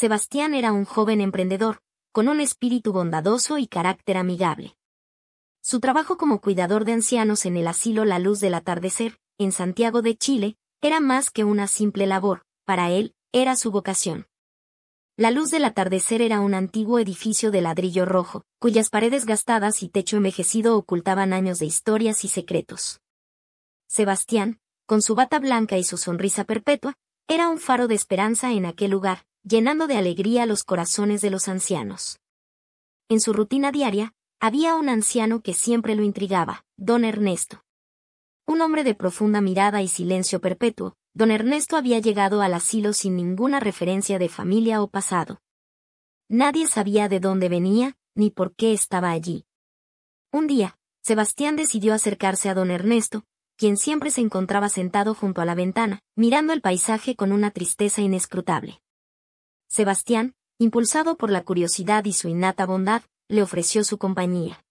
Sebastián era un joven emprendedor, con un espíritu bondadoso y carácter amigable. Su trabajo como cuidador de ancianos en el asilo La Luz del Atardecer, en Santiago de Chile, era más que una simple labor, para él, era su vocación. La Luz del Atardecer era un antiguo edificio de ladrillo rojo, cuyas paredes gastadas y techo envejecido ocultaban años de historias y secretos. Sebastián, con su bata blanca y su sonrisa perpetua, era un faro de esperanza en aquel lugar, llenando de alegría los corazones de los ancianos. En su rutina diaria, había un anciano que siempre lo intrigaba, don Ernesto. Un hombre de profunda mirada y silencio perpetuo, don Ernesto había llegado al asilo sin ninguna referencia de familia o pasado. Nadie sabía de dónde venía, ni por qué estaba allí. Un día, Sebastián decidió acercarse a don Ernesto, quien siempre se encontraba sentado junto a la ventana, mirando el paisaje con una tristeza inescrutable. Sebastián, impulsado por la curiosidad y su innata bondad, le ofreció su compañía.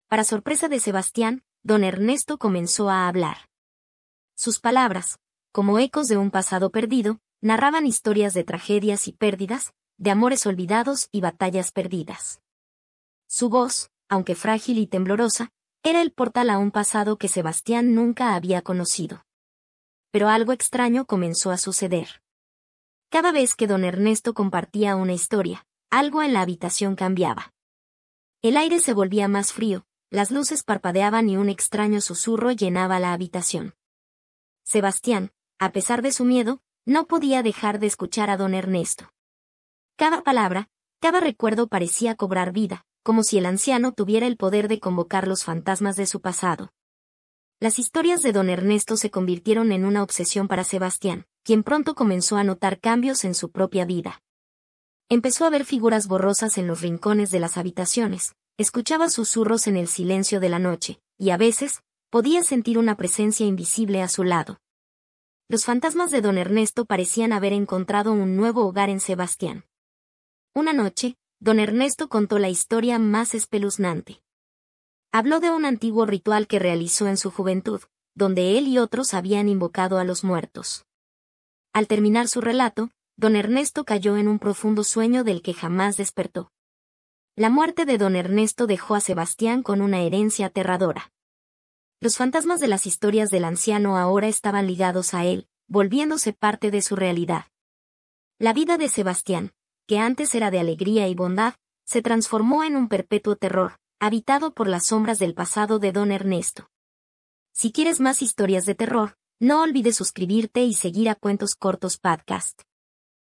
Para sorpresa de Sebastián, don Ernesto comenzó a hablar. Sus palabras, como ecos de un pasado perdido, narraban historias de tragedias y pérdidas, de amores olvidados y batallas perdidas. Su voz, aunque frágil y temblorosa, era el portal a un pasado que Sebastián nunca había conocido. Pero algo extraño comenzó a suceder. Cada vez que don Ernesto compartía una historia, algo en la habitación cambiaba. El aire se volvía más frío, las luces parpadeaban y un extraño susurro llenaba la habitación. Sebastián, a pesar de su miedo, no podía dejar de escuchar a don Ernesto. Cada palabra, cada recuerdo parecía cobrar vida, como si el anciano tuviera el poder de convocar los fantasmas de su pasado. Las historias de don Ernesto se convirtieron en una obsesión para Sebastián, quien pronto comenzó a notar cambios en su propia vida. Empezó a ver figuras borrosas en los rincones de las habitaciones, escuchaba susurros en el silencio de la noche, y a veces, podía sentir una presencia invisible a su lado. Los fantasmas de don Ernesto parecían haber encontrado un nuevo hogar en Sebastián. Una noche, don Ernesto contó la historia más espeluznante. Habló de un antiguo ritual que realizó en su juventud, donde él y otros habían invocado a los muertos. Al terminar su relato, don Ernesto cayó en un profundo sueño del que jamás despertó. La muerte de don Ernesto dejó a Sebastián con una herencia aterradora. Los fantasmas de las historias del anciano ahora estaban ligados a él, volviéndose parte de su realidad. La vida de Sebastián, que antes era de alegría y bondad, se transformó en un perpetuo terror, habitado por las sombras del pasado de don Ernesto. Si quieres más historias de terror, no olvides suscribirte y seguir a Cuentos Cortos Podcast.